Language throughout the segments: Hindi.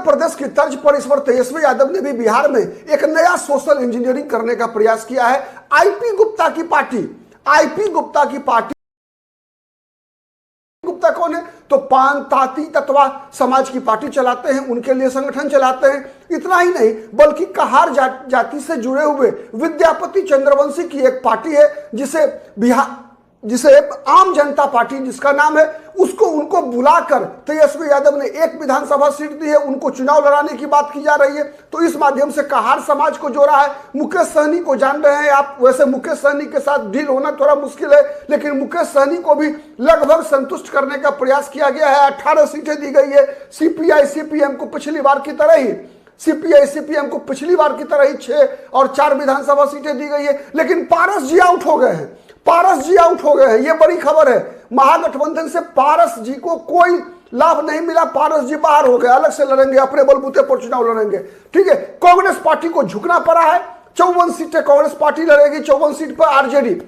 प्रदेश की तर्ज पर इस बार तेजस्वी यादव ने भी बिहार में एक नया सोशल इंजीनियरिंग करने का प्रयास किया है। आईपी गुप्ता की पार्टी, गुप्ता कौन है? तो पानताती तत्वा समाज की पार्टी चलाते हैं, उनके लिए संगठन चलाते हैं। इतना ही नहीं बल्कि कहार जाति से जुड़े हुए विद्यापति चंद्रवंशी की एक पार्टी है जिसे आम जनता पार्टी जिसका नाम है, उसको उनको बुलाकर तेजस्वी यादव ने एक विधानसभा सीट दी है, उनको चुनाव लड़ाने की बात की जा रही है। तो इस माध्यम से कहार समाज को जोड़ा है। मुकेश सहनी को जान रहे हैं आप, वैसे मुकेश सहनी के साथ डील होना थोड़ा मुश्किल है, लेकिन मुकेश सहनी को भी लगभग संतुष्ट करने का प्रयास किया गया है। 18 सीटें दी गई है। सीपीआई सीपीएम को पिछली बार की तरह ही 6 और 4 विधानसभा सीटें दी गई है। लेकिन पारस जी आउट हो गए हैं, ये बड़ी खबर है। महागठबंधन से पारस जी को कोई लाभ नहीं मिला, पारस जी बाहर हो गए, अलग से लड़ेंगे, अपने बलबूते पर चुनाव लड़ेंगे। ठीक है, कांग्रेस पार्टी को झुकना पड़ा है। 54 सीटें कांग्रेस पार्टी लड़ेगी, 54 सीट पर आरजेडी।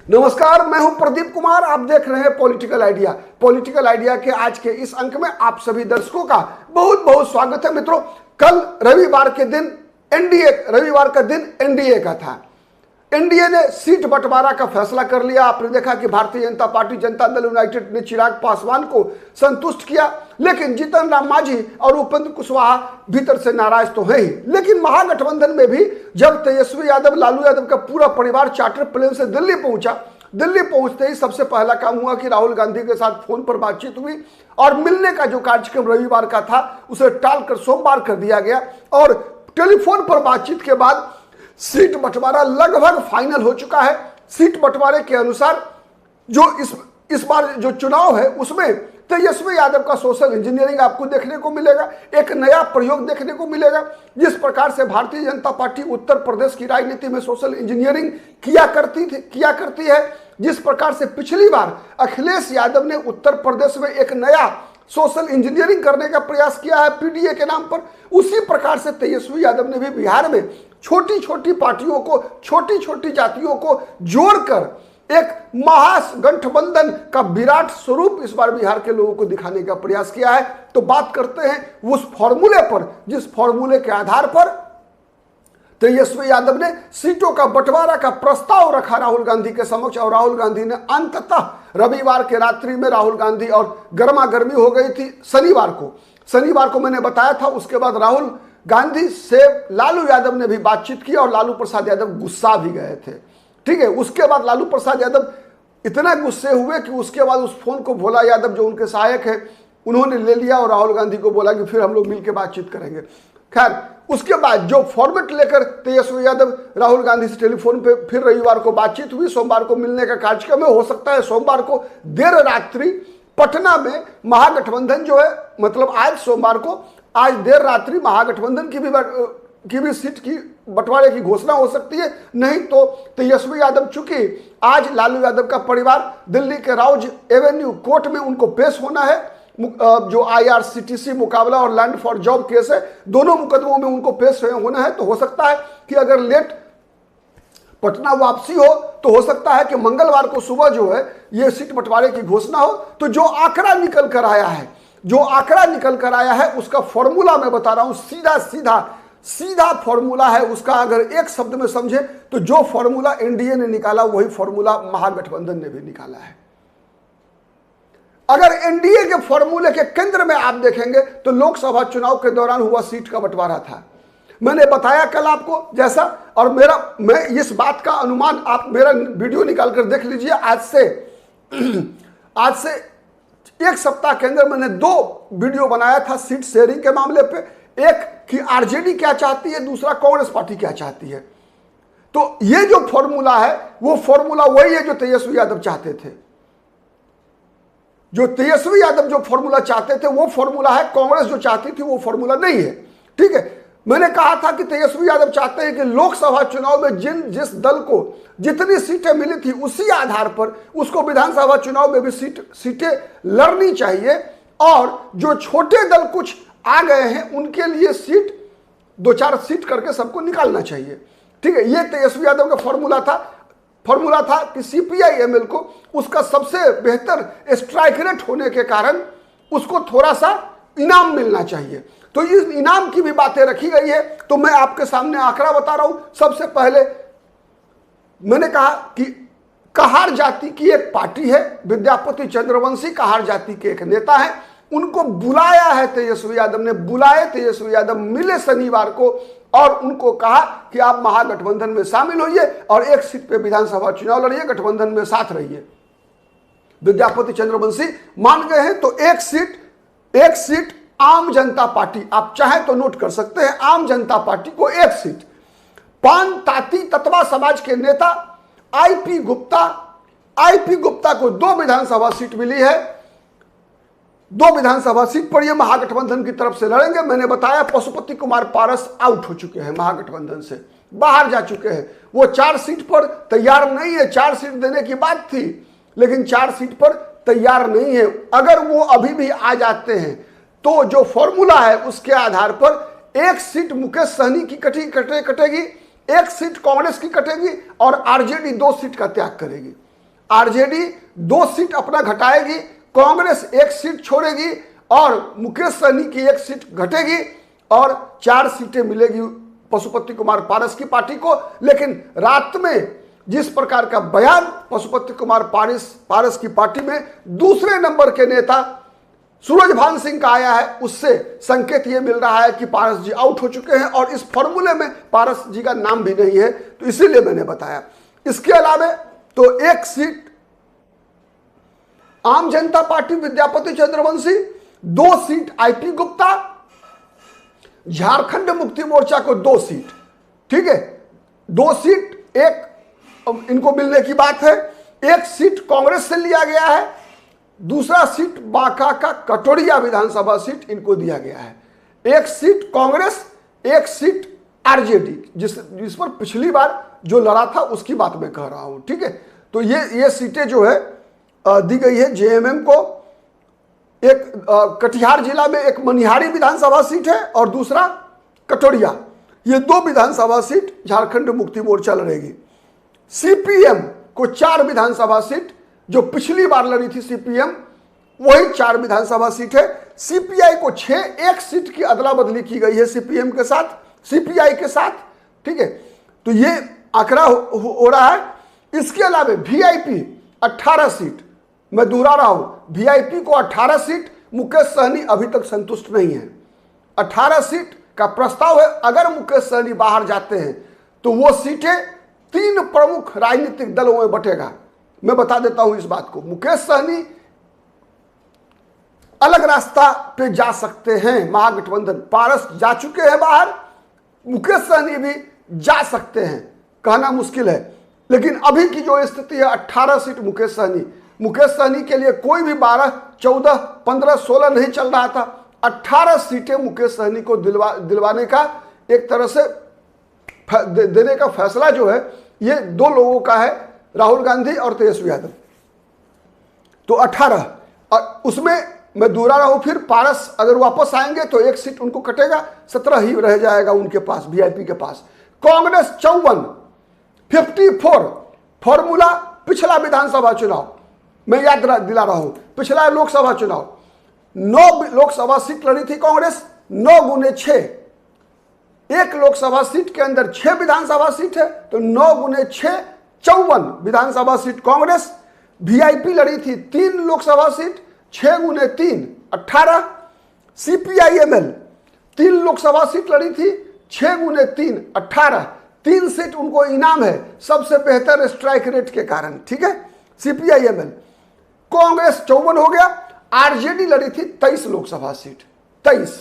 नमस्कार, मैं हूं प्रदीप कुमार, आप देख रहे हैं पॉलिटिकल आइडिया के आज के इस अंक में आप सभी दर्शकों का बहुत बहुत स्वागत है। मित्रों, कल रविवार का दिन एनडीए का था। एनडीए ने सीट बंटवारा का फैसला कर लिया। आपने देखा कि भारतीय जनता पार्टी, जनता दल यूनाइटेड ने चिराग पासवान को संतुष्ट किया, लेकिन जीतन राम मांझी और उपेंद्र कुशवाहा भीतर से नाराज तो है ही। लेकिन महागठबंधन में भी जब तेजस्वी यादव, लालू यादव का पूरा परिवार चार्टर प्लेन से दिल्ली पहुंचते ही सबसे पहला काम हुआ कि राहुल गांधी के साथ फोन पर बातचीत हुई और मिलने का जो कार्यक्रम रविवार का था उसे टालकर सोमवार कर दिया गया। और टेलीफोन पर बातचीत के बाद सीट बंटवारा लगभग फाइनल हो चुका है। सीट बंटवारे के अनुसार जो इस बार जो चुनाव है उसमें तेजस्वी यादव का सोशल इंजीनियरिंग आपको देखने को मिलेगा, एक नया प्रयोग देखने को मिलेगा। जिस प्रकार से भारतीय जनता पार्टी उत्तर प्रदेश की राजनीति में सोशल इंजीनियरिंग किया करती है, जिस प्रकार से पिछली बार अखिलेश यादव ने उत्तर प्रदेश में एक नया सोशल इंजीनियरिंग करने का प्रयास किया है पीडीए के नाम पर, उसी प्रकार से तेजस्वी यादव ने भी बिहार में छोटी छोटी पार्टियों को, छोटी छोटी जातियों को जोड़कर एक महागठबंधन का विराट स्वरूप इस बार बिहार के लोगों को दिखाने का प्रयास किया है। तो बात करते हैं उस फॉर्मूले पर, जिस फॉर्मूले के आधार पर तेजस्वी यादव ने सीटों का बंटवारा का प्रस्ताव रखा राहुल गांधी के समक्ष, और राहुल गांधी ने अंततः रविवार के रात्रि में राहुल गांधी और गर्मा गर्मी हो गई थी शनिवार को मैंने बताया था। उसके बाद राहुल गांधी से लालू यादव ने भी बातचीत की और लालू प्रसाद यादव गुस्सा भी गए थे। ठीक है, उसके बाद लालू प्रसाद यादव इतना गुस्से हुए कि उसके बाद उस फोन को भोला यादव जो उनके सहायक है उन्होंने ले लिया और राहुल गांधी को बोला कि फिर हम लोग मिलकर बातचीत करेंगे। खैर, उसके बाद जो फॉर्मेट लेकर तेजस्वी यादव राहुल गांधी से टेलीफोन पे फिर रविवार को बातचीत हुई, सोमवार को मिलने का कार्यक्रम है। हो सकता है सोमवार को देर रात्रि पटना में महागठबंधन जो है, मतलब आज सोमवार को, आज देर रात्रि महागठबंधन की भी सीट की बंटवारे की घोषणा हो सकती है। नहीं तो तेजस्वी यादव, चूंकि आज लालू यादव का परिवार दिल्ली के राउज एवेन्यू कोर्ट में उनको पेश होना है, जो IRCTC मुकाबला और लैंड फॉर जॉब केस है, दोनों मुकदमों में उनको पेश होना है। तो हो सकता है कि अगर लेट पटना वापसी हो तो हो सकता है कि मंगलवार को सुबह जो है ये सीट बंटवारे की घोषणा हो। तो जो आंकड़ा निकल कर आया है उसका फॉर्मूला मैं बता रहा हूं, सीधा फॉर्मूला है उसका। अगर एक शब्द में समझे तो जो फॉर्मूला एनडीए ने निकाला वही फॉर्मूला महागठबंधन ने भी निकाला है। अगर एनडीए के फॉर्मूले के केंद्र में आप देखेंगे तो लोकसभा चुनाव के दौरान हुआ सीट का बंटवारा था। मैंने बताया कल आपको जैसा, और मैं इस बात का अनुमान, आप मेरा वीडियो निकाल कर देख लीजिए। आज से एक सप्ताह के अंदर मैंने 2 वीडियो बनाया था सीट शेयरिंग के मामले पे। एक कि आरजेडी क्या चाहती है, दूसरा कांग्रेस पार्टी क्या चाहती है। तो ये जो फॉर्मूला है वो फॉर्मूला वही है जो तेजस्वी यादव चाहते थे। जो तेजस्वी यादव जो फॉर्मूला चाहते थे वो फॉर्मूला है, कांग्रेस जो चाहती थी वो फॉर्मूला नहीं है। ठीक है, मैंने कहा था कि तेजस्वी यादव चाहते हैं कि लोकसभा चुनाव में जिस दल को जितनी सीटें मिली थी उसी आधार पर उसको विधानसभा चुनाव में भी सीटें लड़नी चाहिए, और जो छोटे दल कुछ आ गए हैं उनके लिए 2-4 सीट करके सबको निकालना चाहिए। ठीक है, ये तेजस्वी यादव का फॉर्मूला था कि CPI-ML को उसका सबसे बेहतर स्ट्राइक रेट होने के कारण उसको थोड़ा सा इनाम मिलना चाहिए। तो इस इनाम की भी बातें रखी गई है। तो मैं आपके सामने आंकड़ा बता रहा हूं। सबसे पहले मैंने कहा कि कहार जाति की एक पार्टी है, विद्यापति चंद्रवंशी कहार जाति के एक नेता है, उनको बुलाया है तेजस्वी यादव ने, बुलाए तेजस्वी यादव, मिले शनिवार को और उनको कहा कि आप महागठबंधन में शामिल होइए और एक सीट पे विधानसभा चुनाव लड़िए, गठबंधन में साथ रहिए। विद्यापति चंद्रवंशी मान गए हैं। तो एक सीट आम जनता पार्टी, आप चाहें तो नोट कर सकते हैं, आम जनता पार्टी को एक सीट। पान ताती तत्वा समाज के नेता आईपी गुप्ता को 2 विधानसभा सीट मिली है। 2 विधानसभा सीट पर ये महागठबंधन की तरफ से लड़ेंगे। मैंने बताया पशुपति कुमार पारस आउट हो चुके हैं, महागठबंधन से बाहर जा चुके हैं। वो 4 सीट पर तैयार नहीं है। 4 सीट देने की बात थी, लेकिन 4 सीट पर तैयार नहीं है। अगर वो अभी भी आ जाते हैं तो जो फॉर्मूला है उसके आधार पर एक सीट मुकेश सहनी की कटेगी, एक सीट कांग्रेस की कटेगी और आरजेडी 2 सीट का त्याग करेगी। आरजेडी 2 सीट अपना घटाएगी, कांग्रेस 1 सीट छोड़ेगी और मुकेश सहनी की 1 सीट घटेगी और 4 सीटें मिलेगी पशुपति कुमार पारस की पार्टी को। लेकिन रात में जिस प्रकार का बयान पशुपति कुमार पारस की पार्टी में दूसरे नंबर के नेता सूरजभान सिंह का आया है, उससे संकेत यह मिल रहा है कि पारस जी आउट हो चुके हैं और इस फॉर्मूले में पारस जी का नाम भी नहीं है। तो इसीलिए मैंने बताया। इसके अलावा तो 1 सीट आम जनता party Vidyapati Chandravanshi, 2 seat IP Gupta, Jharkhand Mukti Morcha को 2 सीट, ठीक है, 2 सीट एक इनको मिलने की बात है। 1 सीट कांग्रेस से लिया गया है, दूसरा सीट बांका का कटोरिया विधानसभा सीट इनको दिया गया है। 1 सीट कांग्रेस, 1 सीट आरजेडी, जिस पर पिछली बार जो लड़ा था उसकी बात मैं कह रहा हूं, ठीक है। तो ये सीटें जो है दी गई है जेएमएम को। एक कटिहार जिला में एक मनिहारी विधानसभा सीट है और दूसरा कटोरिया। ये 2 विधानसभा सीट झारखंड मुक्ति मोर्चा लड़ेगी। सीपीएम को 4 विधानसभा सीट, जो पिछली बार लड़ी थी सीपीएम, वही 4 विधानसभा सीट है। सीपीआई को 6, 1 सीट की अदला बदली की गई है सीपीएम के साथ, सीपीआई के साथ, ठीक है। तो ये आंकड़ा हो रहा है। इसके अलावा वीआईपी 18 सीट, मैं दोहरा रहा हूं, वीआईपी को 18 सीट, मुकेश सहनी अभी तक संतुष्ट नहीं है। 18 सीट का प्रस्ताव है। अगर मुकेश सहनी बाहर जाते हैं तो वो सीटें 3 प्रमुख राजनीतिक दलों में बटेगा। मैं बता देता हूं इस बात को। मुकेश सहनी अलग रास्ता पे जा सकते हैं, महागठबंधन, पारस जा चुके हैं बाहर, मुकेश सहनी भी जा सकते हैं, कहना मुश्किल है। लेकिन अभी की जो स्थिति है 18 सीट मुकेश सहनी के लिए कोई भी 12, 14, 15, 16 नहीं चल रहा था। 18 सीटें मुकेश सहनी को दिलवाने का एक तरह से देने का फैसला जो है ये 2 लोगों का है, राहुल गांधी और तेजस्वी यादव। तो 18, और उसमें मैं दोहरा रहा हूं, फिर पारस अगर वापस आएंगे तो 1 सीट उनको कटेगा, 17 ही रह जाएगा उनके पास, वीआईपी के पास। कांग्रेस 54, 54 फॉर्मूला पिछला विधानसभा चुनाव, मैं याद दिला रहा हूं, पिछला लोकसभा चुनाव 9 लोकसभा सीट लड़ी थी कांग्रेस, 9 गुने 6, 1 लोकसभा सीट के अंदर 6 विधानसभा सीट है, तो 9 गुने 6 54 विधानसभा सीट कांग्रेस। वीआईपी लड़ी थी 3 लोकसभा सीट, 6 गुने 3 18। सीपीआईएमएल 3 लोकसभा सीट लड़ी थी, 6 गुने 3 18। 3 सीट उनको इनाम है सबसे बेहतर स्ट्राइक रेट के कारण, ठीक है, सीपीआईएमएल। कांग्रेस 54 हो गया। आरजेडी लड़ी थी 23 लोकसभा सीट, 23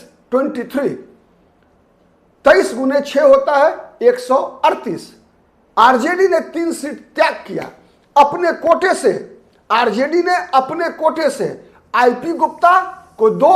23 गुने 6 होता है 138। आरजेडी ने 3 सीट त्याग किया अपने कोटे से। आरजेडी ने अपने कोटे से आईपी गुप्ता को 2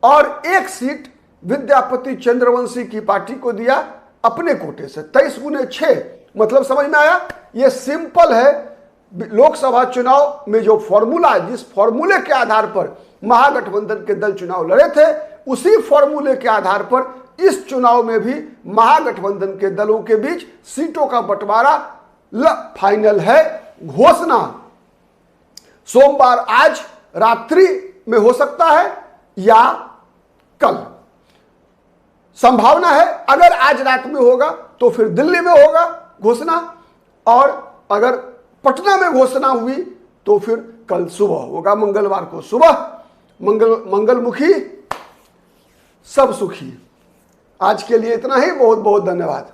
और 1 सीट विद्यापति चंद्रवंशी की पार्टी को दिया अपने कोटे से। 23 गुने 6 मतलब समझ में आया। यह सिंपल है। लोकसभा चुनाव में जो फॉर्मूला, जिस फॉर्मूले के आधार पर महागठबंधन के दल चुनाव लड़े थे, उसी फॉर्मूले के आधार पर इस चुनाव में भी महागठबंधन के दलों के बीच सीटों का बंटवारा फाइनल है। घोषणा सोमवार आज रात्रि में हो सकता है या कल। संभावना है अगर आज रात में होगा तो फिर दिल्ली में होगा घोषणा, और अगर पटना में घोषणा हुई तो फिर कल सुबह होगा, मंगलवार को सुबह। मंगलमुखी सब सुखी। आज के लिए इतना ही, बहुत बहुत धन्यवाद।